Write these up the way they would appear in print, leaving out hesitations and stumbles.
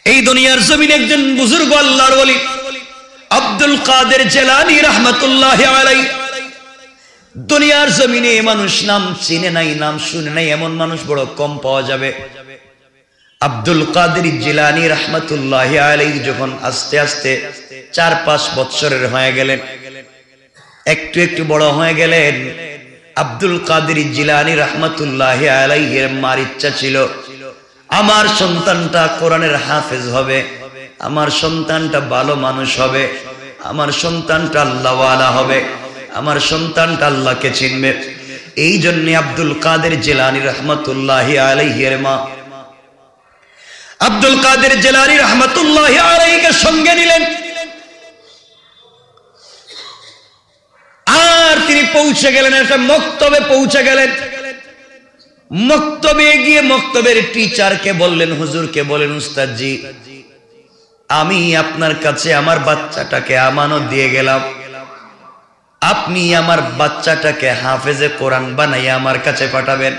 এই দুনিয়ার জমিনে একজন বুজুর্গ আল্লাহর ওলি আব্দুল কাদের জিলানী রাহমাতুল্লাহি আলাইহি। দুনিয়ার জমিনে মানুষ নাম চিনে নাই, নাম শুনে নাই এমন মানুষ বড় কম পাওয়া যাবে। আব্দুল কাদের জিলানী রাহমাতুল্লাহি আলাইহি যখন আস্তে আস্তে 4-5 বছরের হয়ে গেলেন, একটু একটু বড় হয়ে গেলেন, আব্দুল কাদের জিলানী রাহমাতুল্লাহি আলাইহির মার ইচ্ছা ছিল আমার সন্তানটা কোরআনের হাফেজ হবে, আমার সন্তানটা ভালো মানুষ হবে, আমার সন্তানটা আল্লাহওয়ালা হবে, আমার সন্তানটা আল্লাহকে চিনবে। এই জন্য আব্দুল কাদের জিলানী রাহমাতুল্লাহি আলাইহির মা আব্দুল কাদের জিলানী রাহমাতুল্লাহি আলাইহিকে সঙ্গে নিলেন। আর তিনি পৌঁছে গেলেন একটা মক্তবে, পৌঁছে গেলেন। মক্তবে গিয়ে মক্তবের টিচারকে বললেন, হুজুরকে বলেন, উস্তাদজি আমি আপনার কাছে আমার বাচ্চাটাকে আমানত দিয়ে গেলাম, আপনি আমার বাচ্চাটাকে হাফেজে কোরআন বানাইয়া আমার কাছে পাঠাবেন।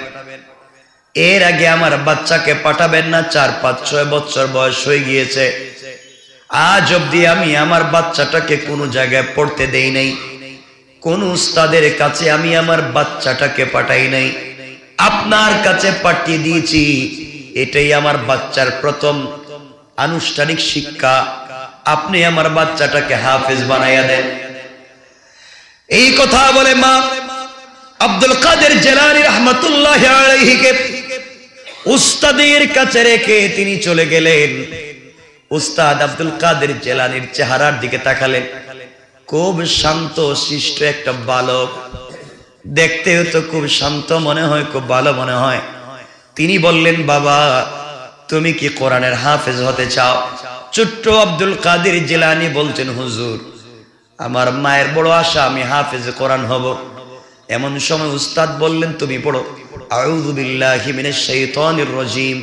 এর আগে আমার বাচ্চাকে পাঠাবেন না, 4-5-6 বছর বয়স হয়ে গিয়েছে, আজ অব্দি আমি আমার বাচ্চাটাকে কোনো জায়গায় পড়তে দেই নাই, কোন উস্তাদের কাছে আমি আমার বাচ্চাটাকে পাঠাই নাই, আপনার কাছে পাঠিয়ে দিয়েছি। এটাই আমার বাচ্চার প্রথম আনুষ্ঠানিক শিক্ষা, আপনি আমার বাচ্চাটাকে হাফেজ বানাইয়া দেন। এই কথা বলে মা আব্দুল কাদের জিলানী রাহমাতুল্লাহি আলাইহিকে উস্তাদের কাছে রেখে তিনি চলে গেলেন। উস্তাদ আব্দুল কাদের জিলানীর চেহারার দিকে তাকালেন, খুব শান্ত শিষ্ট একটা বালক, দেখতেও তো খুব শান্ত মনে হয়, খুব ভালো মনে হয়। তিনি বললেন, বাবা তুমি কি কোরআনের হাফেজ হতে চাও? ছোট্ট আব্দুল কাদের জিলানী বলছেন, হুজুর আমার মায়ের বড় আশা আমি হাফেজ কোরআন হব। এমন সময় উস্তাদ বললেন, তুমি পড়ো আউযু বিল্লাহি মিনাশ শাইতানির রাজীম,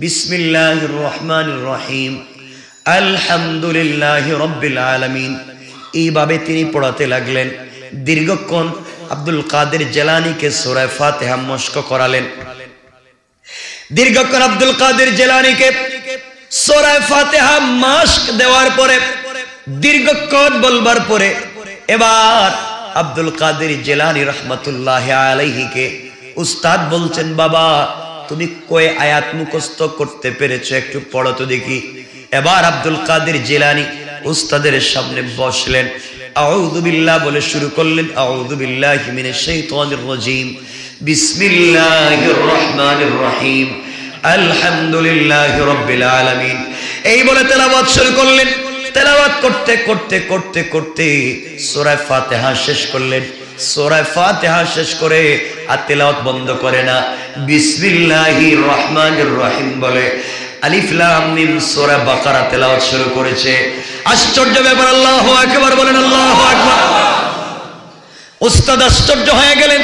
বিসমিল্লাহির রহমানির রহিম, আলহামদুলিল্লাহি রাব্বিল আলামিন। এইভাবে তিনি পড়াতে লাগলেন। দীর্ঘক্ষণ আব্দুল কাদের জিলানীকে সূরা ফাতিহা মশক করালেন। দীর্ঘক্ষণ আব্দুল কাদের জিলানীকে সূরা ফাতিহা মশক দেওয়ার পরে, দীর্ঘক্ষণ বলবার পরে, এবার আব্দুল কাদের জিলানী রাহমাতুল্লাহি আলাইহিকে উস্তাদ বলছেন, বাবা তুমি কয় আয়াত মুখস্থ করতে পেরেছো একটু পড়ো তো দেখি। এবার আব্দুল কাদের জিলানী উস্তাদের সামনে বসলেন, আউযু বিল্লাহ বলে শুরু করলেন, আউযু বিল্লাহি মিনাশ শাইতানির রাজীম, বিসমিল্লাহির রহমানির রহিম, আলহামদুলিল্লাহি রাব্বিল আলামিন। এই বলে তেলাওয়াত শুরু করলেন। তেলাওয়াত করতে করতে করতে করতে সূরা ফাতিহা শেষ করলেন। সূরা ফাতিহা শেষ করে আর তেলাওয়াত বন্ধ করে না, বিসমিল্লাহির রহমানির রহিম বলে আলিফ লাম মিম সূরা বাকারা তেলাওয়াত শুরু করেছে। আশ্চর্য ব্যাপার, আল্লাহু আকবার বলেন, আল্লাহু আকবার। উস্তাদ আশ্চর্য হয়ে গেলেন,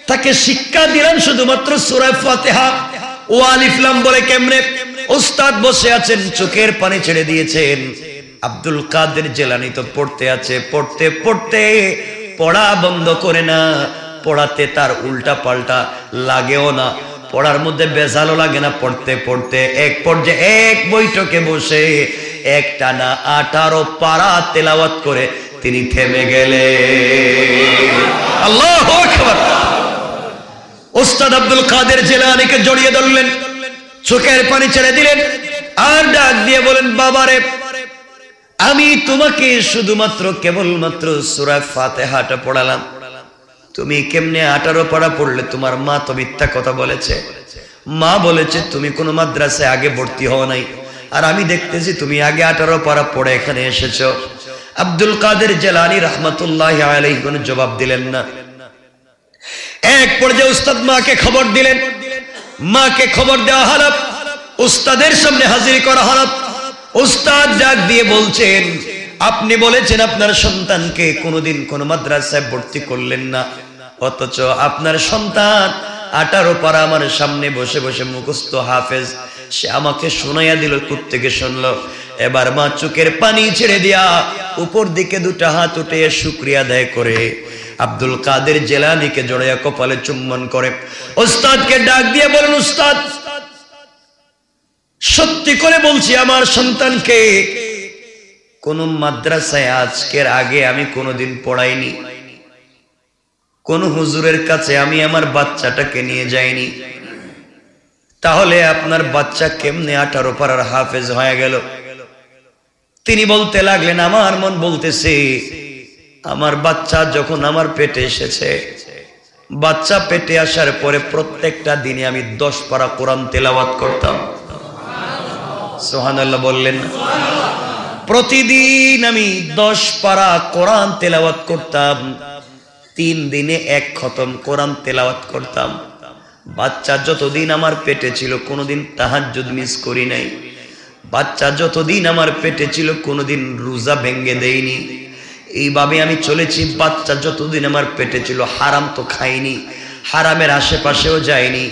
তাকে শিক্ষা দিলেন শুধুমাত্র সূরা ফাতিহা ও আলিফ লাম বলে কেমনে। উস্তাদ বসে আছেন, চোখের পানি ছেড়ে দিয়েছেন। আব্দুল কাদের জিলানী তো পড়তে আছে, পড়তে পড়তে পড়া বন্ধ করে না, পড়াতে তার উল্টা পাল্টা লাগেও না, পড়ার মধ্যে বেজালও লাগে না। পড়তে পড়তে এক পর্যায়ে এক বৈঠকে বসে একটানা 18 পারা তেলাওয়াত করে তিনি থেমে গেলেন। আল্লাহু আকবার। উস্তাদ আব্দুল কাদের জিলানীকে জড়িয়ে ধরলেন, চোখের পানি ছেড়ে দিলেন, আর ডাক দিয়ে বলেন, বাবারে আমি তোমাকে শুধুমাত্র কেবলমাত্র সূরা ফাতিহাটা পড়ালাম, তুমি কেমনে 18 পারা পড়লে? তোমার মা তো মিথ্যা কথা বলেছে, মা বলেছে তুমি কোনো মাদ্রাসায় আগে ভর্তি হও নাই, আর আমি দেখতেছি তুমি আগে 18 পারা পড়ে এখানে এসেছো। আব্দুল কাদের জিলানী রাহমাতুল্লাহি আলাইহি কোনো জবাব দিলেন না। এক পর্যায়ে উস্তাদ মাকে খবর দিলেন। মাকে খবর দেওয়া হলো, উস্তাদের সামনে হাজির করা হলো। উস্তাদ ডাক দিয়ে বলছেন, আপনি বলেছেন আপনার সন্তানকে কোনোদিন কোন মাদ্রাসায় ভর্তি করলেন না, অথচ আপনার সন্তান 18 পারা আমার সামনে বসে বসে মুখস্থ হাফেজ। সে আমাকে শোনাইয়া দিল, কোত্থেকে শুনলো? এবার মা চোখের পানি ছেড়ে দিয়া উপর দিকে দুটা হাত উঠে শুকরিয়া আদায় করে আব্দুল কাদের জিলানীকে জড়াইয়া কপালে চুম্বন করে উস্তাদকে ডাক দিয়ে বলেন, উস্তাদ সত্যি করে বলছি, আমার সন্তানকে কোন মাদ্রাসায় আজকের আগে আমি কোনোদিন পড়াইনি, কোন হুজুরের কাছে আমি আমার বাচ্চাটাকে নিয়ে যাইনি। তাহলে আপনার বাচ্চা কেমনে 18 পারার হাফেজ হয়ে গেল? তিনি বলতে লাগলেন, আমার মন বলতেছে আমার বাচ্চা যখন আমার পেটে এসেছে, বাচ্চা পেটে আসার পরে প্রত্যেকটা দিনে আমি 10 পারা কোরআন তেলাওয়াত করতাম। সুবহানাল্লাহ বললেন। প্রতিদিন আমি 10 পারা কোরআন তেলাওয়াত করতাম, 3 দিনে 1 খতম কোরআন তেলাওয়াত করতাম। বাচ্চা যতদিন আমার পেটে ছিল কোনোদিন তাহাজ্জুদ মিস করি নাই। বাচ্চা যতদিন আমার পেটে ছিল কোনোদিন রোজা ভেঙে দেইনি। এইভাবে আমি চলেছি। বাচ্চা যতদিন আমার পেটে ছিল হারাম তো খাইনি, হারামের আশেপাশেও যাইনি।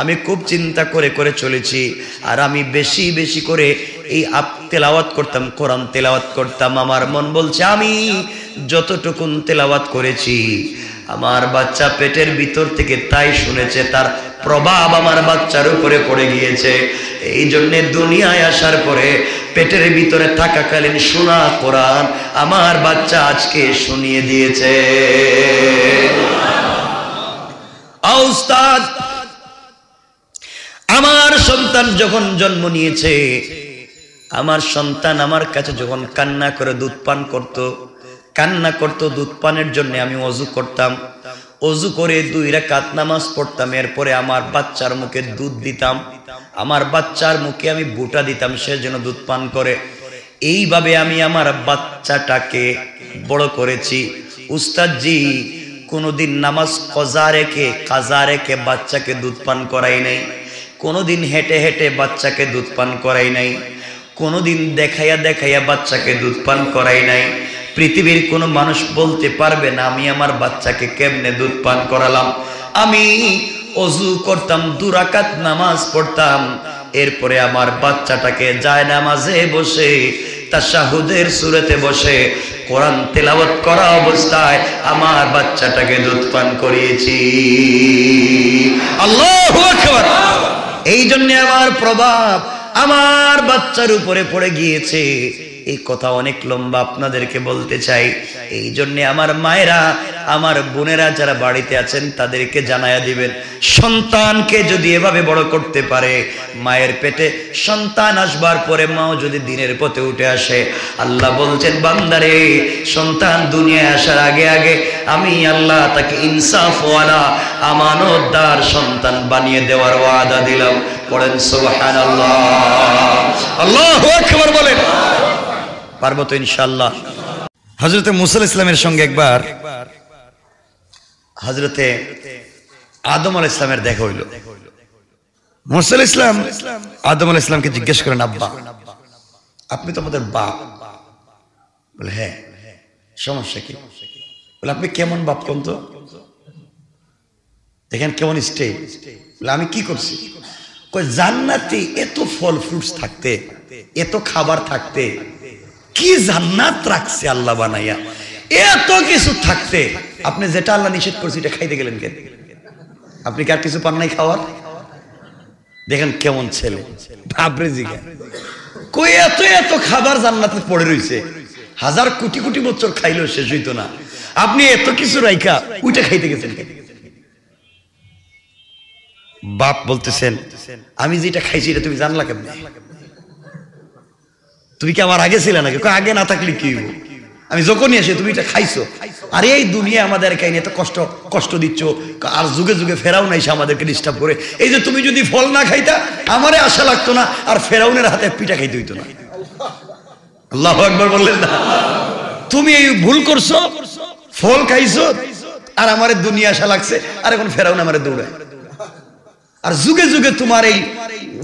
আমি খুব চিন্তা করে করে চলেছি। আর আমি বেশি বেশি করে এই তেলাওয়াত করতাম, কোরআন তেলাওয়াত করতাম। আমার মন বলছে আমি যতটুকুন তেলাওয়াত করেছি আমার বাচ্চা পেটের ভিতর থেকে তাই শুনেছে, তার প্রভাব আমার বাচ্চার উপরে পড়ে গিয়েছে। এই জন্য দুনিয়ায় আসার পরে পেটের ভিতরে থাকাকালীন শোনা কোরআন আমার বাচ্চা আজকে শুনিয়ে দিয়েছে। উস্তাদ, আমার সন্তান যখন জন্ম নিয়েছে, আমার সন্তান আমার কাছে যখন কান্না করে দুধ পান করতো, দুধ পানের জন্য আমি ওযু করতাম। ওযু করে 2 রাকাত নামাজ পড়তাম। এরপরে আমার বাচ্চার মুখে দুধ দিতাম, আমার বাচ্চার মুখে আমি বুটা দিতাম, সে যেন দুধ পান করে। এইভাবে আমি আমার বাচ্চাটাকে বড় করেছি। উস্তাদজি কোনোদিন নামাজ কাজা রেখে বাচ্চাকে দুধ পান করাই নাই, কোনোদিন হেঁটে হেঁটে বাচ্চাকে দুধ পান করাই নাই, কোনোদিন দেখাইয়া দেখাইয়া বাচ্চাকে দুধ পান করাই নাই। পৃথিবীর কোনো মানুষ বলতে পারবে না আমি আমার বাচ্চাকে কেমনে দুধ পান করালাম। আমি ওযু করতাম, 2 রাকাত নামাজ পড়তাম। এরপরে আমার বাচ্চাটাকে জায়নামাজে বসে তাশাহুদের সূরাতে বসে কোরআন তেলাওয়াত করা অবস্থায় আমার বাচ্চাটাকে দুধ পান করিয়েছি। আল্লাহু আকবার। এই জন্য আমার প্রভাব আমার বাচ্চার উপরে পড়ে গিয়েছে। এই কথা অনেক লম্বা, আপনাদেরকে বলতে চাই। এই জন্য আমার মায়েরা, আমার বোনেরা যারা বাড়িতে আছেন তাদেরকে জানায়া দিবেন, সন্তানকে যদি এভাবে বড় করতে পারে, মায়ের পেটে সন্তান আসবার পরে মাও যদি দিনের পথে উঠে আসে, আল্লাহ বলছেন বান্দারে সন্তান দুনিয়ায় আসার আগে আগে আমি আল্লাহ তাকে ইনসাফওয়ালা আমানতদার সন্তান বানিয়ে দেওয়ার ওয়াদা দিলাম। পড়েন সুবহানাল্লাহ, আল্লাহু আকবার বলেন। পারবো তো ইনশাআল্লাহ। হযরতে মুসা আলাইহিস সালামের সঙ্গে একবার হযরতে আদম আলাইহিস সালামের দেখা হইল। মুসা আলাইহিস সালাম আদম আলাইহিস সালামকে জিজ্ঞেস করেন, আব্বা আপনি তো আমাদের বাপ। বলে হ্যাঁ, সমস্যা কি? বলে আপনি কেমন বাপ কোন তো, দেখেন কেমন স্টেজ। বলে আমি কি করছি? কই জান্নাতে এত ফল ফ্রুটস থাকতে, এত খাবার থাকতে, কি জান্নাত রাখছে আল্লাহ বানাইয়া, এত কিছু থাকতে আপনি যেটা আল্লাহ নিষেধ করছে এটা খাইতে গেলেন কেন? আপনি কি আর কিছু পান নাই খাওয়ার? দেখেন কেমন ছেলে, ভাবরে জিগা কই এত এত খাবার জান্নাতে পড়ে রইছে, 1000 কোটি কোটি বছর খাইলেও শেষ হইতো না, আপনি এত কিছু রাইখা ওইটা খাইতে গেছেন কেন? বাপ বলতেছেন আমি যেটা খাইছি এটা তুমি জানলা কেমনে? তুমি কি আমার আগে ছিলে নাকি? আগে না থাকলে কি হইব? আমি যখনই আসি তুমি এটা খাইছো। আর এই দুনিয়া আমাদের কাহিনী এত কষ্ট দিচ্ছ, আর যুগে যুগে ফেরাউন আইসা আমাদেরকে ডিস্টার্ব করে। এই যে তুমি যদি ফল না খাইতা আমারে আশা লাগতো না, আর ফেরাউনের হাতে পিঠা খাইতে হইতো না। আল্লাহু আকবার বললেন না? তুমি এই ভুল করছো, ফল খাইছো, আর আমারে দুনিয়া আশা লাগছে, আর এখন ফেরাউন আমারে দৌড়ায়। আর যুগে যুগে তোমার এই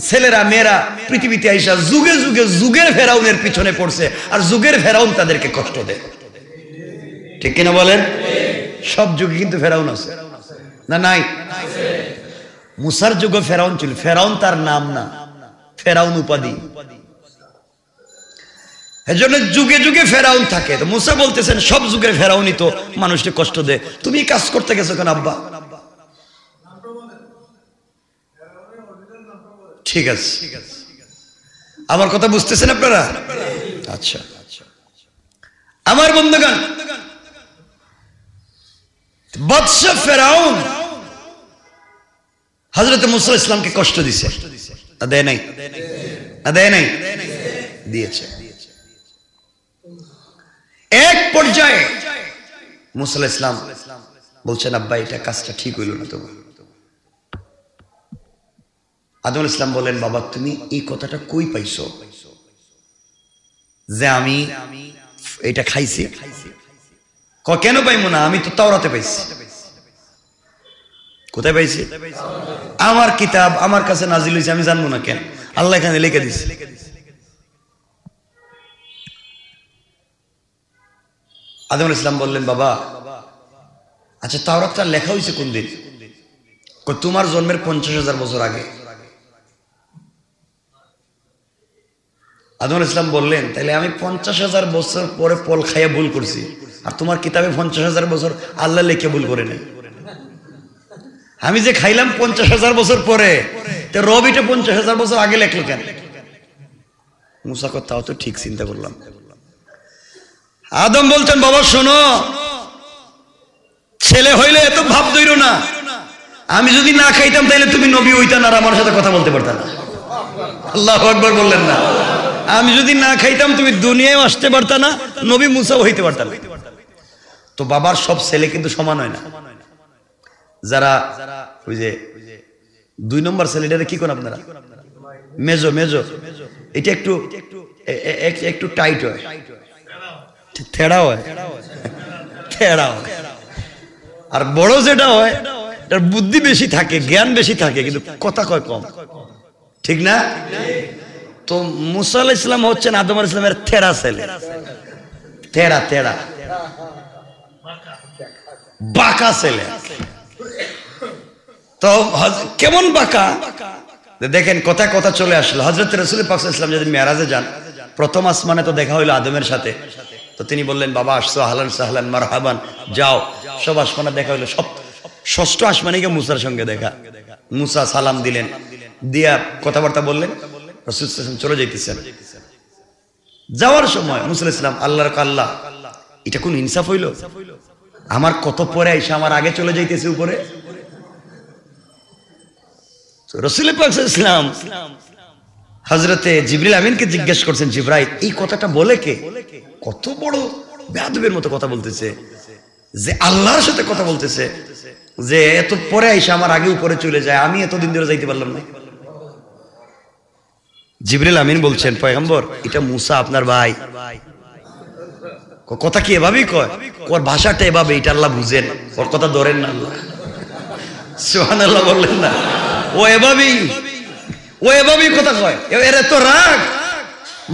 ছেলেরা মেয়েরা পৃথিবীতে আইসা যুগে যুগে যুগের ফেরাউনের পিছনে পড়ছে, আর যুগের ফেরাউন তাদেরকে কষ্ট দেয়। ঠিক কিনা বলেন? সব যুগে কিন্তু ফেরাউন আছে না? নাই? মুসার যুগে ফেরাউন ছিল, ফেরাউন তার নাম না, ফেরাউন উপাধি। এজন্য যুগে যুগে ফেরাউন থাকে। তো মুসা বলতেছেন সব যুগের ফেরাউনই তো মানুষকে কষ্ট দেয়, তুমি কাজ করতে গেছো কেন আব্বা? ঠিক আছে, আমার কথা বুঝতেছেন আপনারা? আচ্ছা, আমার বন্ধুগণ, বাদশা ফেরাউন হযরত মুসা ইসলামকে কষ্ট দিয়েছে, দেয় নাই? দেয় নাই? দিয়েছে। এক পর্যায়ে মুসা ইসলাম বলছেন, আব্বা এটা কাজটা ঠিক হইল না তোমার। আদম ইসলাম বলেন, বাবা তুমি এই কথাটা কই পাইছো যে আমি এটা খাইছি? কেন পাইবো না? আমি তো তাওরাতে পাইছি। কোথায় পাইছি? আমার কিতাব আমার কাছে নাজিল হয়েছে, আমি জানবো না কেন? আল্লাহ এখানে লিখে দিছে। আদম ইসলাম বললেন, বাবা আচ্ছা তাওরাতটা লেখা হয়েছে কোন দিন? তোমার জন্মের 50,000 বছর আগে। আদম ইসলাম বললেন, তাহলে আমি 50,000 বছর পরে ফল খাইয়া ভুল করছি, আর তোমার কিতাবে 50,000 বছর আল্লাহ লিখে ভুল করে নাই। আমি যে খাইলাম 50,000 বছর পরে, তো রবিটা 50,000 বছর আগে লেখলো কেন? মুসা কথাও তো ঠিক চিন্তা করলাম। আদম বলছেন, বাবা শোনো, ছেলে হইলে এত ভাব ধইরো না। আমি যদি না খাইতাম তাহলে তুমি নবী হইতা না, আর আমার সাথে কথা বলতে পারতা না। আল্লাহু আকবার বললেন না? আমি যদি না খাইতাম তুমি দুনিয়ায় আসতে পারতা না, নবী মুসাও হইতে পারতা না। তো বাবার সব ছেলে কিন্তু সমান হয় না। যারা ওই যে 2 নম্বর ছেলেটারে কি করেন আপনারা? মেজো মেজো, এটা একটু একটু টাইট হয়, থেড়া হয়, থেড়া হয়। আর বড় যেটা হয় এটার বুদ্ধি বেশি থাকে, জ্ঞান বেশি থাকে, কিন্তু কথা কয় কম, ঠিক না? তো মুসা আলাইহিস সালাম হচ্ছেন আদম আলাইহিস সালামের থেড়া ছেলে, থেড়া থেড়া বাঁকা ছেলে। তো কেমন বাঁকা দেখেন, কথা কথা চলে আসলো। হযরত রাসূল পাক সাল্লাল্লাহু আলাইহি ওয়াসাল্লাম যদি মেরাজে যান, প্রথম আসমানে তো দেখা হইলো আদমের সাথে। তো তিনি বললেন, বাবা আসছো, আহলান সাহলান মারহাবান, যাও। সব আসমানে দেখা হইলো, সব ষষ্ঠ আসমানে গিয়ে মুসার সঙ্গে দেখা। মুসা সালাম দিলেন, দিয়া কথাবার্তা বললেন, রাসূল সাল্লাল্লাহু আলাইহি ওয়াসাল্লাম চলে যাইতেছেন। যাওয়ার সময় মুসা আলাইহিস সালাম আল্লাহর আল্লাহ, এটা কোন ইনসাফ হইল? আমার কত পরে আইসা আমার আগে চলে যাইতেছে উপরে। রাসূল পাক সাল্লাল্লাহু আলাইহি ওয়াসাল্লাম হযরতে জিবরিল আমিনকে জিজ্ঞেস করছেন, জিবরাইল এই কথাটা বলে কে? কত বড় বেয়াদবের মতো কথা বলতেছে, যে আল্লাহর সাথে কথা বলতেছে, যে এত পরে আইসা আমার আগে উপরে চলে যায়, আমি এতদিন ধরে যাইতে পারলাম না। জিবরিল আমিন বলছেন, পয়গম্বর এটা মুসা আপনার ভাই। কথা কি এভাবেই কয়? ওর ভাষাটা এভাবে, এটা আল্লাহ বুঝেন, ওর কথা ধরেন না। আল্লাহ সুবহানাল্লাহ বললেন না? ও এভাবেই কথা কয়। এর এত রাগ,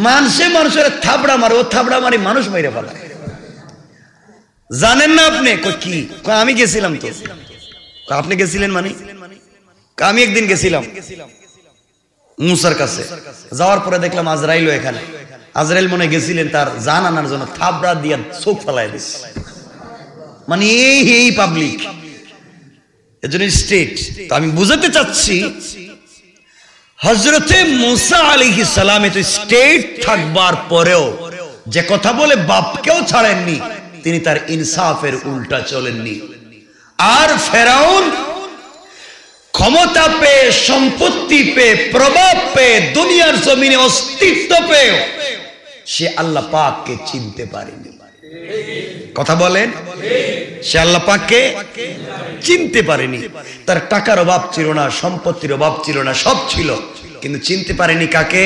মানুষের থাবড়া মারে, ও থাবড়া মারি মানুষ মাইরে ফেলায়। জানেন না আপনি? কি আমি গেছিলাম তো। আপনি গেছিলেন মানে? আমি একদিন গেছিলাম মুসার কাছে, যাওয়ার পরে দেখলাম আজরাইল এখানে। আজরাইল মনে গেছিলেন তার জান আনার জন্য, থাবড়া দিয়া চোখ ফেলায় দিচ্ছে। মানে এই পাবলিক, এজন্য স্টেট। তো আমি বুঝাতে চাচ্ছি, হযরতে মুসা আলাইহিস সালাম তো স্টেট থাকবার পরেও যে কথা বলে বাপকেও ছাড়েননি, তিনি তার ইনসাফের উল্টা চলেননি। আর ফেরাউন ক্ষমতা পেয়ে, সম্পত্তি পেয়ে, প্রভাব পেয়ে, দুনিয়ার জমিনে অস্তিত্ব পেয়ে সে আল্লাহ পাককে চিনতে পারেনি। কথা বলেন? সে আল্লাহ পাককে চিনতে পারেনি। তার টাকার অভাব ছিল না, সম্পত্তির অভাব ছিল না, সব ছিল, কিন্তু চিনতে পারেনি কাকে?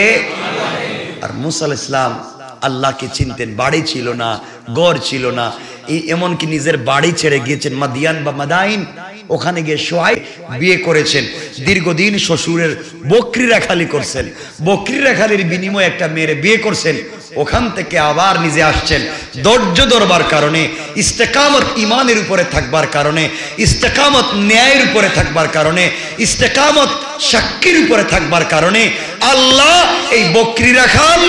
আর মুসা আলাইহিস সালাম আল্লাহকে চিনতেন। বাড়ি ছিল না, গড় ছিল না, এমনকি নিজের বাড়ি ছেড়ে গিয়েছেন মাদিয়ান বা মাদাইন, ওখানে গিয়ে সোয়াইব বিয়ে করেছেন। দীর্ঘদিন শ্বশুরের বকরিরা খালি করছেন, বকরিরা খালির বিনিময়ে একটা মেয়ের বিয়ে করছেন। ওখান থেকে আবার নিজে আসছেন। ধৈর্য ধরবার কারণে, ইস্তেকামত ইমানের উপরে থাকবার কারণে, ইস্তেকামত ন্যায়ের উপরে থাকবার কারণে, ইস্তেকামত সাক্ষীর উপরে থাকবার কারণে আল্লাহ এই বকরি রাখাল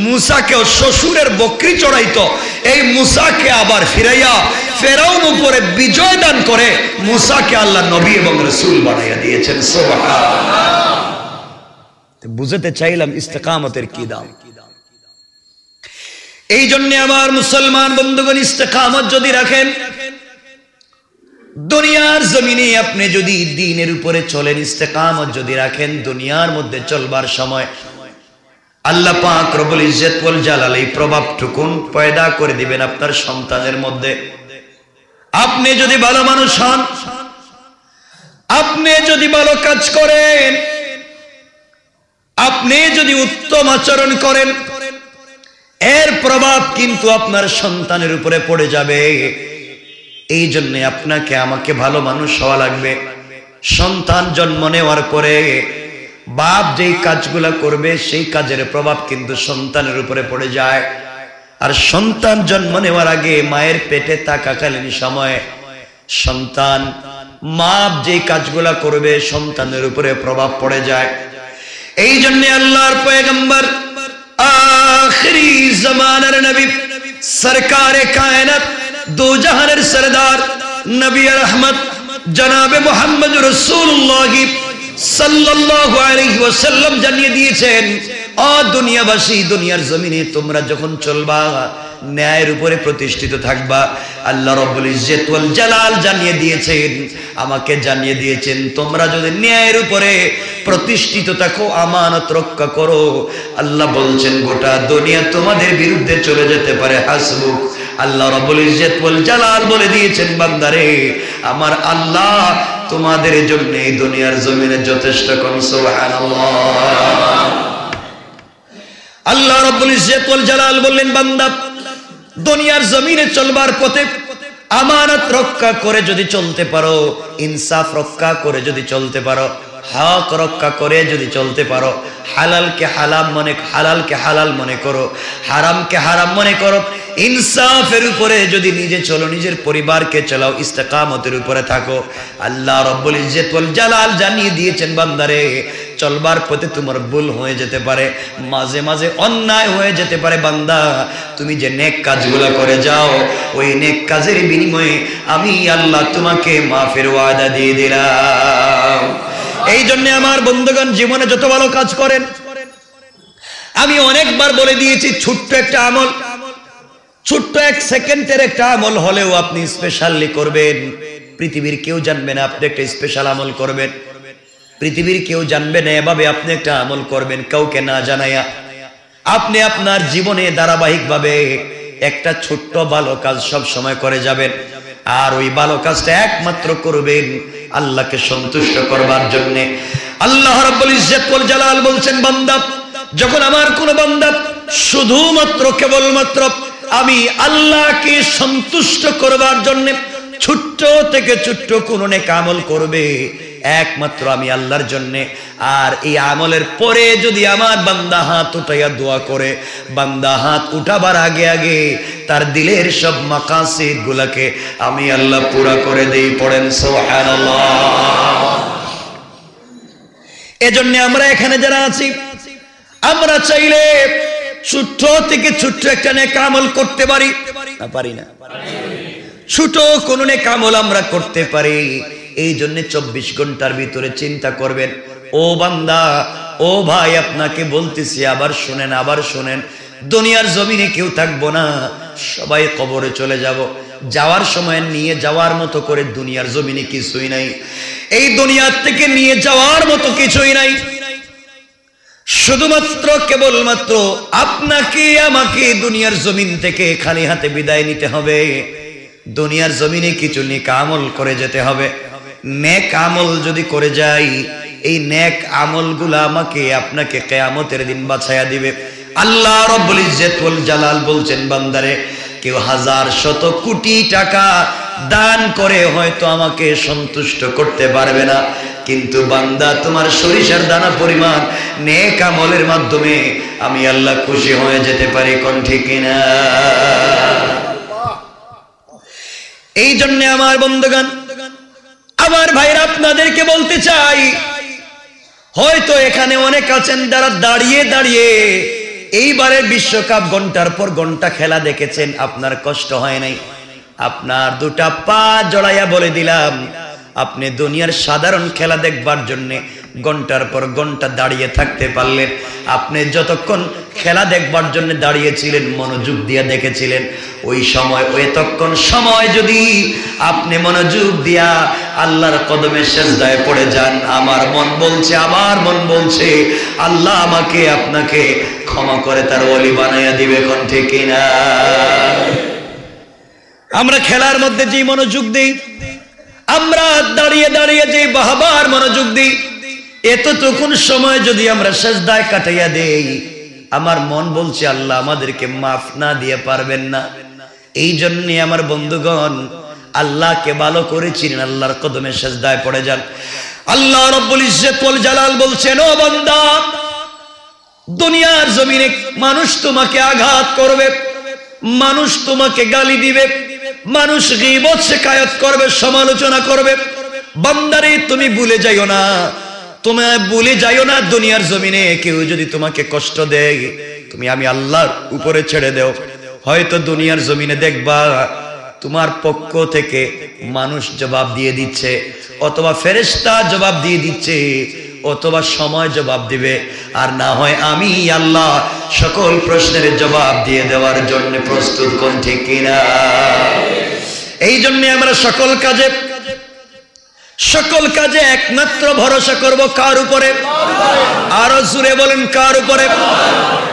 মুসাকেও শ্বশুরের বকরি চড়াইতো, এই মুসাকে আবার ফিরাইয়া ফেরাউন উপরে বিজয় দান করে মুসাকে আল্লাহ নবী এবং রাসূল বানাইয়া দিয়েছেন। সুবহানাল্লাহ। বুঝতে চাইলাম ইস্তেকামতের কি দাম। এই জন্য আমার মুসলমান বন্ধুগণ, ইস্তেকামত যদি রাখেন, দুনিয়ার জমিনে আপনি যদি দ্বীনের উপরে চলেন, ইস্তেকামত যদি রাখেন, দুনিয়ার মধ্যে চলবার সময় আল্লাহ পাক রব্বুল ইজ্জত ওয়াল জালাল এই প্রভাবটুকুন পয়দা করে দিবেন আপনার সন্তানের মধ্যে। আপনি যদি ভালো মানুষ হন, আপনি যদি ভালো কাজ করেন, আপনি যদি উত্তম আচরণ করেন, এর প্রভাব কিন্তু আপনার সন্তানের উপরে পড়ে যাবে। এই জন্য আপনাকে আমাকে ভালো মানুষ হওয়া লাগবে। সন্তান জন্ম নেওয়ার পরে বাপ যেই কাজগুলা করবে সেই কাজের প্রভাব কিন্তু সন্তানের উপরে পড়ে যায়। আর সন্তান জন্ম নেওয়ার আগে মায়ের পেটে থাকাকালীন সময়ে সন্তান বাপ যেই কাজগুলা করবে সন্তানের উপরে প্রভাব পড়ে যায়। এই জন্য আল্লাহর পয়গম্বর আখিরি জামানার নবী সরকারে কায়নাত দো জাহানের সরদার নবী রহমত জনাবে মুহাম্মদ রাসূলুল্লাহ সাল্লাল্লাহু আলাইহি ওয়াসাল্লাম জানিয়ে দিয়েছেন, ও দুনিয়াবাসী, দুনিয়ার জমিনে তোমরা যখন চলবা ন্যায়ের উপরে প্রতিষ্ঠিত থাকবা। আল্লাহ রাব্বুল ইজ্জত ওয়াল জালাল জানিয়ে দিয়েছেন, আমাকে জানিয়ে দিয়েছেন, তোমরা যদি ন্যায়ের উপরে প্রতিষ্ঠিত থাকো, আমানত রক্ষা করো, আল্লাহ বলছেন গোটা দুনিয়া তোমাদের বিরুদ্ধে চলে যেতে পারে, হাসবুক। আল্লাহ রাব্বুল ইজ্জত ওয়াল জালাল বলে দিয়েছেন, বান্দারে আমার আল্লাহ তোমাদের জন্য এই দুনিয়ার জমিনে যথেষ্ট। কোন সুবহানাল্লাহ। আল্লাহ রাব্বুল ইজ্জত ওয়াল জালাল বললেন, বান্দা দুনিয়ার জমিনে চলবার পথে আমানত রক্ষা করে যদি চলতে পারো, ইনসাফ রক্ষা করে যদি চলতে পারো, হক রক্ষা করে যদি চলতে পারো, হালালকে হালাল মনে করো, হারামকে হারাম মনে করো, ইনসাফের উপরে যদি নিজে চলো, নিজের পরিবারকে চালাও, ইস্তেকামতের উপরে থাকো, আল্লাহ রাব্বুল ইজ্জত ওয়াল জালাল জানিয়ে দিয়েছেন, বান্দারে চলবার পথে তোমার ভুল হয়ে যেতে পারে, মাঝে মাঝে অন্যায় হয়ে যেতে পারে, বান্দা তুমি যে নেক কাজগুলো করে যাও, ওই নেক কাজের বিনিময়ে আমি আল্লাহ তোমাকে মাফের ওয়াদা দিয়ে দিলাম। এই জন্য আমার বন্ধুগণ, জীবনে যত ভালো কাজ করেন, আমি অনেকবার বলে দিয়েছি, ছোট্ট একটা আমল, ছোট্ট 1 সেকেন্ডের একটা আমল হলেও আপনি স্পেশালি করবেন। পৃথিবীর কেউ জানবে না আপনি একটা স্পেশাল আমল করবেন, পৃথিবীর কেউ জানবে না এভাবে আপনি একটা আমল করবেন, কাউকে না জানায়া আপনি আপনার জীবনে ধারাবাহিকভাবে একটা ছোট্ট ভালো কাজ সব সময় করে যাবেন। আর ওই ভালো কাজটা একমাত্র করবেন আল্লাহকে সন্তুষ্ট করবার জন্য। আল্লাহ রাব্বুল ইজ্জত ওয়াল জালাল বলছেন, বান্দা যখন আমার কোন বান্দা শুধুমাত্র কেবলমাত্র আমি আল্লাহকে সন্তুষ্ট করবার জন্য ছোট্ট থেকে ছোট্ট কোন নেক আমল করবে, একমাত্র আমি আল্লাহর জন্য, আর এই আমলের পরে যদি আমার বান্দা হাত উঠাইয়া দোয়া করে, বান্দা হাত উঠাবার আগে আগে তার দিলের সব মাকাসিদ গুলাকে আমি আল্লাহ পুরা করে দেই। পড়েন সুবহানাল্লাহ। এজন্য আমরা এখানে যারা আছি, আমরা চাইলে ছোট্ট থেকে ছোট্ট একটা নেক আমল করতে পারি না? পারি না? ছোট কোন নেক আমল আমরা করতে পারি। এই জন্য 24 ঘন্টার ভিতরে চিন্তা করবেন, ও বান্দা, ও ভাই, আপনাকে বলতেছি, আবার শুনেন, আবার শুনেন, দুনিয়ার জমিনে কেউ থাকবো না, সবাই কবরে চলে যাব। যাওয়ার সময় নিয়ে যাওয়ার মতো করে দুনিয়ার জমিনে কিছুই নাই, এই দুনিয়ার থেকে নিয়ে যাওয়ার মতো কিছুই নাই। শুধুমাত্র কেবলমাত্র আপনাকে আমাকে দুনিয়ার জমিন থেকে খালি হাতে বিদায় নিতে হবে। দুনিয়ার জমিনে কিছু নেক আমল করে যেতে হবে। নেক আমল যদি করে যাই, এই নেক আমলগুলো আমাকে আপনাকে কিয়ামতের দিন বাঁচায়া দিবে। আল্লাহ রাব্বুল ইজ্জত ওয়াল জালাল বলছেন, বান্দারে কেউ 1000 শত কোটি টাকা দান করে হয়তো আমাকে সন্তুষ্ট করতে পারবে না, কিন্তু বান্দা তোমার সরিষার দানা পরিমাণ নেক আমলের মাধ্যমে আমি আল্লাহ খুশি হয়ে যেতে পারি। কোন ঠিক কিনা? এই জন্য আমার বন্ধুগণ, আমার ভাইরা, আপনাদেরকে বলতে চাই, হয়তো এখানে অনেক আছেন যারা দাঁড়িয়ে দাঁড়িয়ে এইবারের বিশ্বকাপ ঘন্টার পর ঘন্টা খেলা দেখেছেন, আপনার কষ্ট হয় নাই। আপনার দুটা পা জড়াইয়া বলে দিলাম, আপনি দুনিয়ার সাধারণ খেলা দেখবার জন্য ঘন্টার পর ঘন্টা দাঁড়িয়ে থাকতে পারলেন। আপনি যতক্ষণ খেলা দেখবার জন্য দাঁড়িয়েছিলেন, মনোযোগ দিয়ে দেখেছিলেন, ওই সময় এতক্ষণ সময় যদি আপনি মনোযোগ দিয়া আল্লাহর কদমে সিজদায় পড়ে যান, আমার মন বলছে আল্লাহ আমাকে আপনাকে ক্ষমা করে তার ওলি বানাইয়া দিবে। কোন ঠিক কিনা? আমরা খেলার মধ্যে যে মনোযোগ দিই, আমরা দাঁড়িয়ে দাঁড়িয়ে যে বাহবার মনোযোগ দিই, এতটুকুন সময় যদি আমরা সিজদায় কাটাইয়া দেই, আমার মন বলছে আল্লাহ আমাদেরকে মাফ না দিয়ে পারবেন না। এই জন্য আমার বন্ধুগণ, আল্লাহকে ভালো করে চিনেন, আল্লাহর কদমে সিজদায় পড়ে যান। আল্লাহ রাব্বুল ইজ্জত ওয়াল জালাল বলছেন, ও বান্দা, দুনিয়ার জমিনে মানুষ তোমাকে আঘাত করবে, মানুষ তোমাকে গালি দিবে, মানুষ গীবত শিকায়ত করবে, সমালোচনা করবে। বান্দারে তুমি ভুলে যাইও না, দুনিয়ার জমিনে কেউ যদি তোমাকে কষ্ট দেয়, তুমি আমি আল্লাহর উপরে ছেড়ে দাও। হয়তো দুনিয়ার জমিনে দেখবা তোমার পক্ষ থেকে মানুষ জবাব দিয়ে দিচ্ছে, অথবা ফেরেশতা জবাব দিয়ে দিচ্ছে, অথবা সময় জবাব দিবে, আর না হয় আমি আল্লাহ সকল প্রশ্নের জবাব দিয়ে দেওয়ার জন্য প্রস্তুত। কোন ঠিক কিনা? এই জন্য আমরা সকল কাজে একমাত্র ভরসা করব কার উপরে? আরো জোরে বলেন, কার উপরে?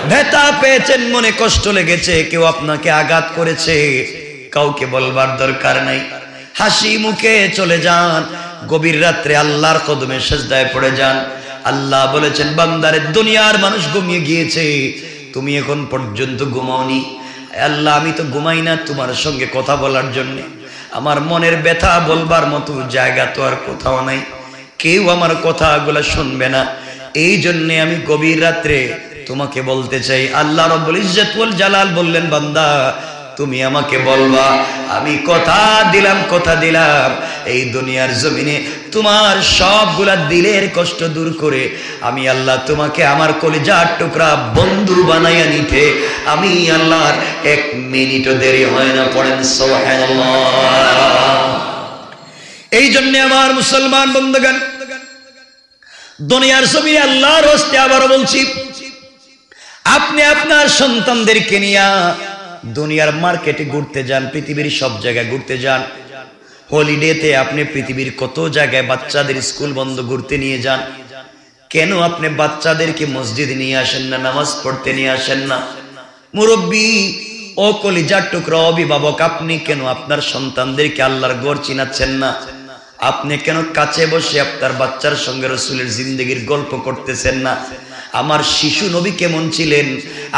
ব্যথা পেয়েছেন, মনে কষ্ট লেগেছে, কেউ আপনাকে আঘাত করেছে, কাউকে বলবার দরকার নাই, হাসি মুখে চলে যান, গভীর রাত্রে আল্লাহর কদমে সিজদায় পড়ে যান। আল্লাহ বলেছেন, বান্দারে, দুনিয়ার মানুষ ঘুমিয়ে গিয়েছে, তুমি এখন পর্যন্ত ঘুমাওনি। আল্লাহ, আমি তো ঘুমাই না তোমার সঙ্গে কথা বলার জন্য, আমার মনের ব্যথা বলবার মতো জায়গা তো আর কোথাও নাই, কেউ আমার কথাগুলো শুনবে না, এই জন্য আমি গভীর রাত্রে তোমাকে বলতে চাই। আল্লাহ রাব্বুল ইজ্জত ওয়াল জালাল বললেন, বান্দা তুমি আমাকে বলবা, আমি কথা দিলাম এই দুনিয়ার জমিনে তোমার সবগুলা দিলের কষ্ট দূর করে আমি আল্লাহ তোমাকে আমার কলিজার টুকরা বন্ধু বানাইয়া নিতে আমি আল্লাহর 1 মিনিটও দেরি হয় না। পড়েন সুবহানাল্লাহ। এই জন্য আমার মুসলমান বন্ধুগণ, দুনিয়ার জমিনে আল্লাহর হস্তে আবারও বলছি, আপনি আপনার সন্তানদেরকে নিয়ে দুনিয়ার মার্কেটে ঘুরতে যান, পৃথিবীর সব জায়গায় ঘুরতে যান, হলিডেতে আপনি পৃথিবীর কত জায়গায় বাচ্চাদের স্কুল বন্ধ ঘুরতে নিয়ে যান, কেন আপনি বাচ্চাদেরকে মসজিদে নিয়ে আসেন না, নামাজ পড়তে নিয়ে আসেন না? মুরব্বী ও কলিজার টুকরা অভিভাবক, আপনি কেন আপনার সন্তানদেরকে আল্লাহর ঘর চিনাচ্ছেন না? আপনি কেন কাছে বসে আপনার বাচ্চার সঙ্গে রাসূলের জিন্দেগির গল্প করতেছেন না? আমার শিশু নবী কেমন ছিলেন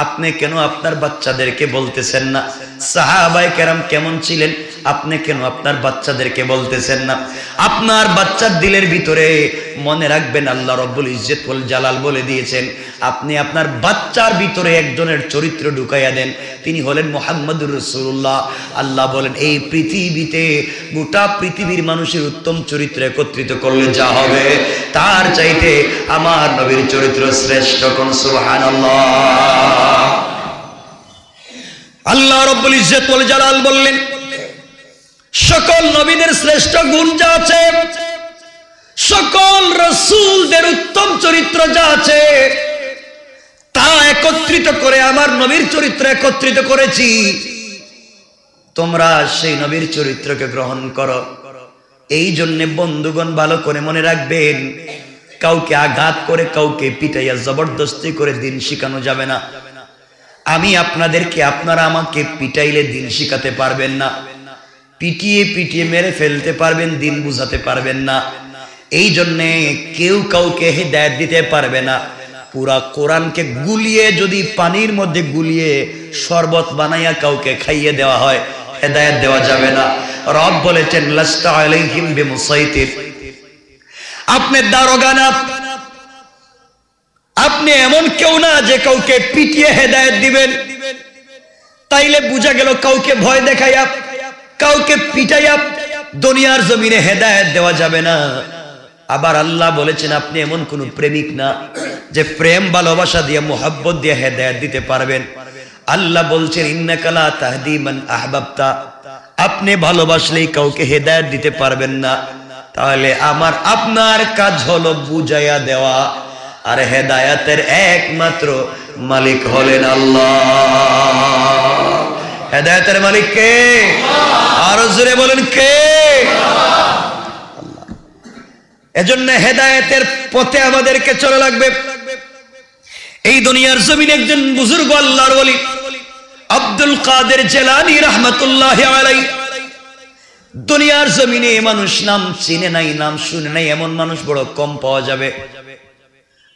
আপনি কেন আপনার বাচ্চাদেরকে বলতেছেন না? সাহাবায়ে কেরাম কেমন ছিলেন আপনি কেন আপনার বাচ্চাদেরকে বলতেছেন না? আপনার বাচ্চার দিলের ভিতরে মনে রাখবেন, আল্লাহ রাব্বুল ইজ্জত ওয়াল জালাল বলে দিয়েছেন, আপনি আপনার বাচ্চার ভিতরে একজনের চরিত্র ঢুকাইয়া দেন, তিনি হলেন মুহাম্মদুর রাসূলুল্লাহ। আল্লাহ বলেন, এই পৃথিবীতে গোটা পৃথিবীর মানুষের উত্তম চরিত্র একত্রিত করলে যা হবে, তার চাইতে আমার নবীর চরিত্র শ্রেষ্ঠ। কোন সুবহানাল্লাহ। আল্লাহ রাব্বুল ইজ্জত ওয়াল জালাল বললেন, সকল নবীদের শ্রেষ্ঠ গুণ যা আছে, সকল রাসূলদের উত্তম চরিত্র যা আছে, তা একত্রিত করে আমার নবীর চরিত্র একত্রিত করেছি, তোমরা সেই নবীর চরিত্রকে গ্রহণ করো। এই জন্য বন্ধুগণ ভালো করে মনে রাখবেন, কাউকে আঘাত করে, কাউকে পিটাইয়া জবরদস্তি করে দিন শিখানো যাবে না। আমি আপনাদেরকে, আপনারা আমাকে পিটাইলে দিন শিখাতে পারবেন না, পিটিয়ে মেরে ফেলতে পারবেন, দিন বুঝাতে পারবেন না। এই জন্যে কেউ কাউকে হিদায়াত দিতে পারবে না। পুরা কোরআনকে গুলিয়ে যদি পানির মধ্যে গুলিয়ে শরবত বানাইয়া কাউকে খাইয়ে দেওয়া হয়, হিদায়াত দেওয়া যাবে না। রব বলেছেন, লাস্তা আলাইহিম বিমুসাইতির, আপনি দারোগা না, আপনি এমন কেউ না যে কাউকে পিটিয়ে হিদায়াত দিবেন। তাইলে বুঝা গেল কাউকে ভয় দেখাইয়া, কাউকে পিটাইয়া দুনিয়ার জমিনে হিদায়াত দেওয়া যাবে না। আবার আল্লাহ বলেছেন, আপনি এমন কোন প্রেমিক না যে প্রেম ভালোবাসা দিয়ে, মোহাব্বত দিয়ে হিদায়াত দিতে পারবেন। আল্লাহ বলছেন, ইন্নাকা লা তাহদি মান আহবাবতা, আপনি ভালোবাসলেই কাউকে হিদায়াত দিতে পারবেন না। তাহলে আমার আপনার কাজ হলো বুঝাইয়া দেওয়া, আর হেদায়েতের একমাত্র মালিক হলেন আল্লাহ। হেদায়েতের মালিক কে? আরো জোরে বলেন কে? আল্লাহ। এজন্য হেদায়েতের পথে আমাদেরকে চলা লাগবে। এই দুনিয়ার জমিনে একজন বুজুর্গ আল্লাহর ওলি আব্দুল কাদের জিলানী রাহমাতুল্লাহি আলাইহি, দুনিয়ার জমিনে মানুষ নাম চিনে নাই, নাম শুনে নাই এমন মানুষ বড় কম পাওয়া যাবে।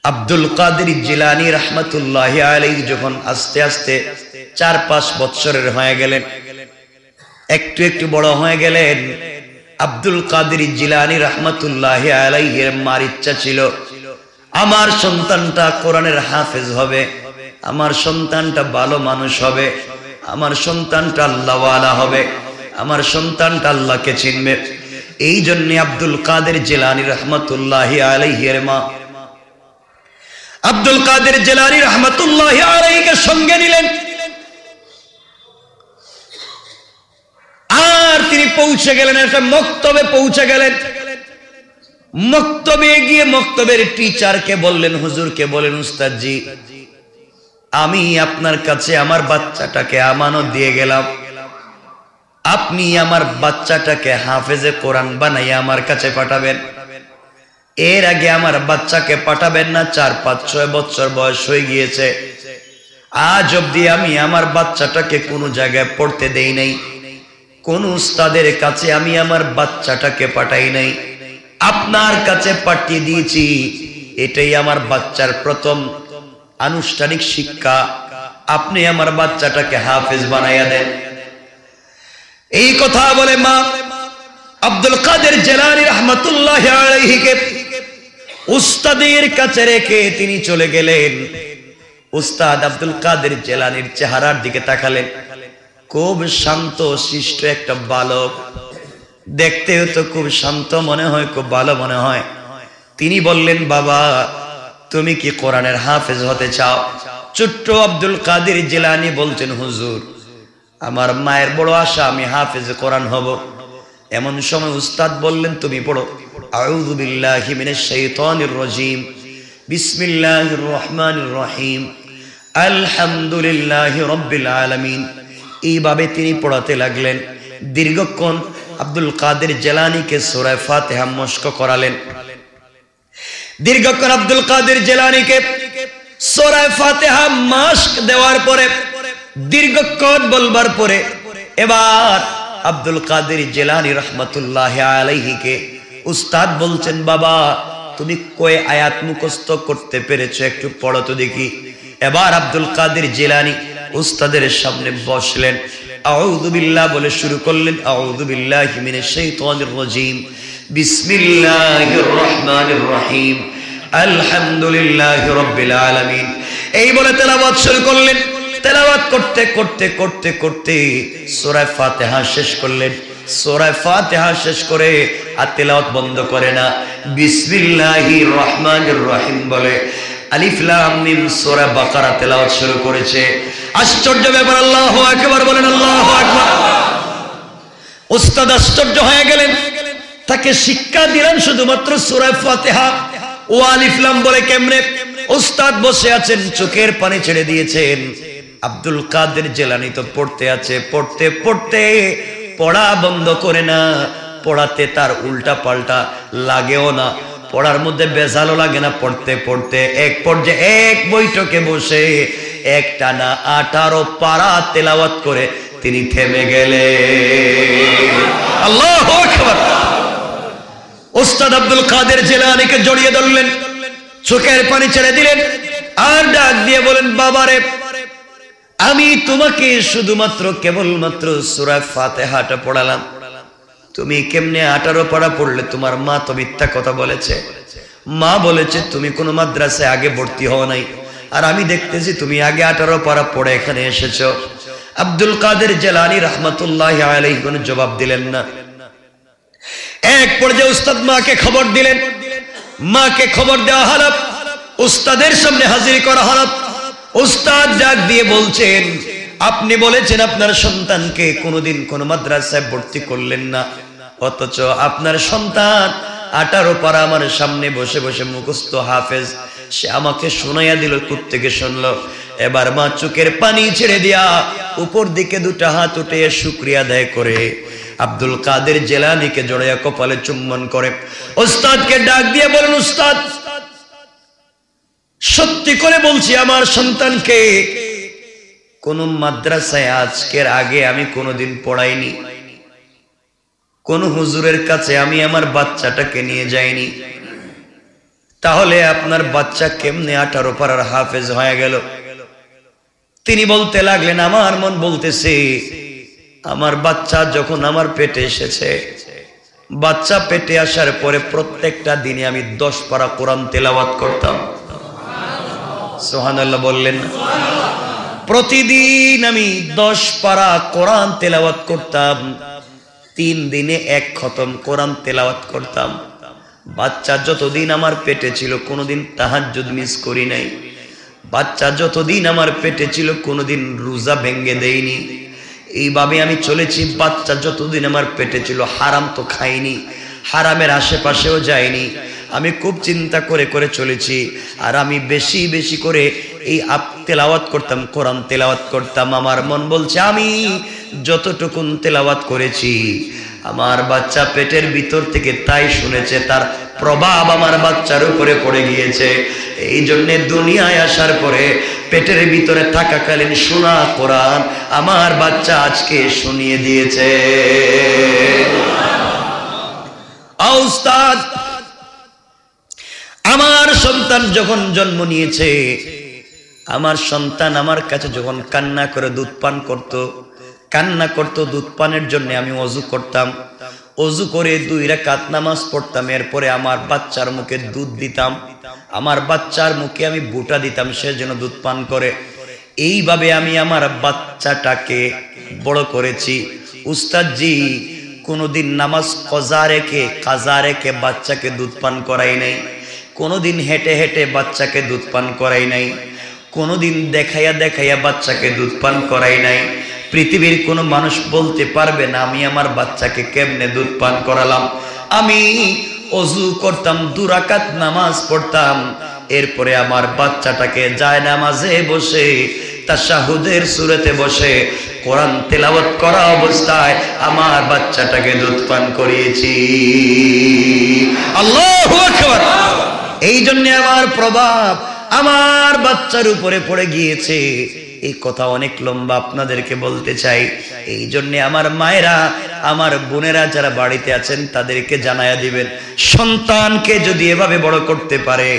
আব্দুল কাদের জিলানী রাহমাতুল্লাহি আলাইহি যখন আস্তে আস্তে 4-5 বছরের হয়ে গেলেন, একটু একটু বড় হয়ে গেলেন, আব্দুল কাদের জিলানী রাহমাতুল্লাহি আলাইহির মার ইচ্ছা ছিল আমার সন্তানটা কোরআনের হাফেজ হবে, আমার সন্তানটা ভালো মানুষ হবে, আমার সন্তানটা আল্লাহওয়ালা হবে, আমার সন্তানটা আল্লাহকে চিনবে। এই জন্য আব্দুল কাদের জিলানী রাহমাতুল্লাহি আলাইহির মা আব্দুল কাদের জিলানী রাহমাতুল্লাহি আলাইহিকে সঙ্গে নিলেন, আর তিনি পৌঁছে গেলেন একটা মক্তবে পৌঁছে গেলেন। মক্তবে গিয়ে মক্তবের টিচারকে বললেন, হুজুরকে বলেন, উস্তাদজি আমি আপনার কাছে আমার বাচ্চাটাকে আমানত দিয়ে গেলাম, আপনি আমার বাচ্চাটাকে হাফেজে কোরআন বানাইয়া আমার কাছে পাঠাবেন। এর আগে আমার বাচ্চাকে পাঠাবেন না, 4-5-6 বছর বয়স হয়ে গিয়েছে, আজ অব্দি আমি আমার বাচ্চাটাকে কোনো জায়গায় পড়তে দেই নাই, কোন উস্তাদের কাছে আমি আমার বাচ্চাটাকে পাঠাই নাই, আপনার কাছে পাঠিয়ে দিয়েছি। এটাই আমার বাচ্চার প্রথম আনুষ্ঠানিক শিক্ষা, আপনি আমার বাচ্চাটাকে হাফেজ বানাইয়া দেন। এই কথা বলে মা আব্দুল কাদের জিলানী রাহমাতুল্লাহি আলাইহিকে উস্তাদের কাছে রেখে তিনি চলে গেলেন। উস্তাদ আব্দুল কাদের জিলানীর চেহারার দিকে তাকালেন, খুব শান্ত শিষ্ট একটা বালক, দেখতেও তো খুব শান্ত মনে হয়, খুব ভালো মনে হয়। তিনি বললেন, বাবা তুমি কি কোরআনের হাফেজ হতে চাও? ছোট্ট আব্দুল কাদের জিলানী বলছেন, হুজুর আমার মায়ের বড় আশা আমি হাফেজ কোরআন হব। এমন সময় উস্তাদ বললেন, তুমি পড়ো আউযু বিল্লাহি মিনাশ শাইতানির রাজীম, বিসমিল্লাহির রহমানির রহিম, আলহামদুলিল্লাহি রাব্বিল আলামিন। এইভাবে তিনি পড়াতে লাগলেন। দীর্ঘক্ষণ আব্দুল কাদের জিলানীকে সূরা ফাতিহা মশক করালেন। দীর্ঘক্ষণ আব্দুল কাদের জিলানীকে সূরা ফাতিহা মশক দেওয়ার পরে, দীর্ঘক্ষণ বলবার পরে, এবার আব্দুল কাদের জিলানী রাহমাতুল্লাহি আলাইহিকে উস্তাদ বলছেন, বাবা তুমি কয় আয়াত মুখস্থ করতে পেরেছো একটু পড়ো তো দেখি। এবার আব্দুল কাদের জিলানী উস্তাদের সামনে বসলেন, আউযু বিল্লাহ বলে শুরু করলেন, আউযু বিল্লাহি মিনাশ শাইতানির রাজীম, বিসমিল্লাহির রহমানির রহিম, আলহামদুলিল্লাহি রাব্বিল আলামিন। এই বলে তেলাওয়াত শুরু করলেন। তেলাওয়াত করতে করতে করতে করতে সূরা ফাতিহা শেষ করলেন। সূরা ফাতিহা শেষ করে আর তেলাওয়াত বন্ধ করে না, বিসমিল্লাহির রহমানির রহিম বলে আলিফ লাম মিম সূরা বাকারা তেলাওয়াত শুরু করেছে। আশ্চর্য ব্যাপার, আল্লাহু আকবার বলেন, আল্লাহু আকবার। উস্তাদ আশ্চর্য হয়ে গেলেন, তাকে শিক্ষা দিলেন শুধুমাত্র সূরা ফাতিহা ও আলিফ লাম বলে কেমনে। উস্তাদ বসে আছেন, চোখের পানি ছেড়ে দিয়েছেন। আব্দুল কাদের জিলানী তো পড়তে আছে, পড়তে পড়তে পড়া বন্ধ করে না, পড়াতে তার উল্টা পাল্টা লাগেও না, পড়ার মধ্যে বেজালও লাগে না। পড়তে পড়তে এক পর্যায়ে এক বৈঠকে বসে একটানা 18 পারা তেলাওয়াত করে তিনি থেমে গেলেন। আল্লাহু আকবার। উস্তাদ আব্দুল কাদের জিলানীকে জড়িয়ে ধরলেন, চোখের পানি ছেড়ে দিলেন, আর ডাক দিয়ে বলেন, বাবারে আমি তোমাকে শুধুমাত্র কেবলমাত্র সূরা ফাতিহাটা পড়ালাম, তুমি কেমনে 18 পারা পড়লে? তোমার মা তো মিথ্যা কথা বলেছে। মা বলেছে তুমি কোনো মাদ্রাসায় আগে ভর্তি হও নাই, আর আমি দেখতেছি তুমি আগে 18 পারা পড়ে এখানে এসেছো। আব্দুল কাদের জিলানী রাহমাতুল্লাহি আলাইহি কোনো জবাব দিলেন না। এক পর্যায়ে উস্তাদ মাকে খবর দিলেন। মাকে খবর দেওয়া হলো, উস্তাদের সামনে হাজির করা হলো। উস্তাদ ডাক দিয়ে বলছেন, আপনি বলেছেন আপনার সন্তানকে কোনোদিন কোনো মাদ্রাসায় ভর্তি করলেন না, অথচ আপনার সন্তান 18 পারা আমার সামনে বসে বসে মুখস্থ হাফেজ, সে আমাকে শোনাইয়া দিল, কুত্তেকে শুনলো। এবার মা চোখের পানি ছেড়ে দিয়া উপর দিকে দুটা হাত উঠে শুকরিয়া আদায় করে আব্দুল কাদের জিলানীকে জড়াইয়া কপালে চুম্বন করে উস্তাদকে ডাক দিয়ে বলেন, উস্তাদ সত্যি করে বলছি, আমার সন্তানকে কোন মাদ্রাসায় আজকের আগে আমি কোনোদিন পড়াইনি, কোন হুজুরের কাছে আমি আমার বাচ্চাটাকে নিয়ে যাইনি, তাহলে আপনার বাচ্চা কেমনে 18 পারার হাফেজ হয়ে গেল? তিনি বলতে লাগলেন, আমার মন বলতেছে আমার বাচ্চা যখন আমার পেটে এসেছে, বাচ্চা পেটে আসার পরে প্রত্যেকটা দিনে আমি 10 পারা কোরআন তেলাওয়াত করতাম। সুবহানাল্লাহ বললেন। প্রতিদিন আমি 10 পারা কোরআন তেলাওয়াত করতাম, 3 দিনে 1 খতম কোরআন তেলাওয়াত করতাম। বাচ্চা যতদিন আমার পেটে ছিল কোনোদিন তাহাজ্জুদ মিস করি নাই, বাচ্চা যতদিন আমার পেটে ছিল কোনোদিন রোজা ভেঙ্গে দেইনি। এইভাবে আমি চলেছি, বাচ্চা যতদিন আমার পেটে ছিল হারাম তো খাইনি, হারামের আশেপাশেও যাইনি। আমি খুব চিন্তা করে করে চলেছি, আর আমি বেশি বেশি করে এই তেলাওয়াত করতাম, কোরআন তেলাওয়াত করতাম। আমার মন বলছে আমি যতটুকুন তেলাওয়াত করেছি আমার বাচ্চা পেটের ভিতর থেকে তাই শুনেছে, তার প্রভাব আমার বাচ্চার উপরে পড়ে গিয়েছে। এই জন্য দুনিয়ায় আসার পরে পেটের ভিতরে থাকাকালীন শোনা কোরআন আমার বাচ্চা আজকে শুনিয়ে দিয়েছে। উস্তাদ, আমার সন্তান যখন জন্ম নিয়েছে, আমার সন্তান আমার কাছে যখন কান্না করে দুধ পান করত, দুধ পানের জন্য আমি ওযু করতাম, ওযু করে 2 রাকাত নামাজ পড়তাম, এরপরে আমার বাচ্চার মুখে দুধ দিতাম, আমার বাচ্চার মুখে আমি বুটা দিতাম, সে যেন দুধ পান করে। এইভাবে আমি আমার বাচ্চাটাকে বড় করেছি। উস্তাদজি কোনোদিন নামাজ কাজা রেখে বাচ্চাকে দুধ পান করাই নাই, কোনোদিন হেঁটে হেঁটে বাচ্চাকে দুধ পান করাই নাই, কোনোদিন দেখাইয়া দেখাইয়া বাচ্চাকে দুধ পান করাই নাই। পৃথিবীর কোনো মানুষ বলতে পারবে না আমি আমার বাচ্চাকে কেমনে দুধ পান করালাম। আমি ওযু করতাম, 2 রাকাত নামাজ পড়তাম, এরপরে আমার বাচ্চাটাকে জায়নামাজে বসে তাশাহুদের সূরাতে বসে কোরআন তেলাওয়াত করা অবস্থায় আমার বাচ্চাটাকে দুধ পান করিয়েছি। আল্লাহু আকবার। এই জন্য আমার প্রভাব আমার বাচ্চার উপরে পড়ে গিয়েছে। এই কথা অনেক লম্বা, আপনাদেরকে বলতে চাই। এই জন্য আমার মায়েরা, আমার বোনেরা যারা বাড়িতে আছেন তাদেরকে জানায়া দিবেন, সন্তানকে যদি এভাবে বড় করতে পারে,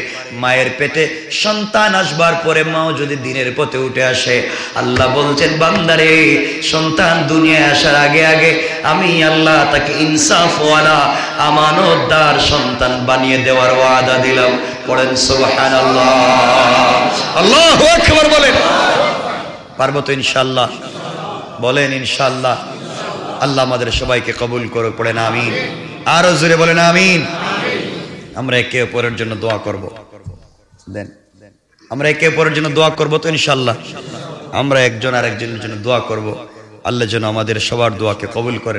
মায়ের পেটে সন্তান আসবার পরে মাও যদি দিনের পথে উঠে আসে, আল্লাহ বলছেন বান্দারে, সন্তান দুনিয়ায় আসার আগে আগে আমি আল্লাহ তাকে ইনসাফওয়ালা আমানতদার সন্তান বানিয়ে দেওয়ার ওয়াদা দিলাম। পড়েন সুবহানাল্লাহ, আল্লাহু আকবার বলেন। পারবো তো ইনশাআল্লাহ? বলেন ইনশাআল্লাহ। আল্লাহ আমাদের সবাইকে কবুল করো, পড়েন আমিন। আরো জোরে বলেন আমিন। আমরা একে অপরের জন্য দোয়া করব। দেন, আমরা একে অপরের জন্য দোয়া করব তো ইনশাআল্লাহ। আমরা একজন আরেকজনের জন্য দোয়া করব। আল্লাহ যেন আমাদের সবার দোয়াকে কবুল করে।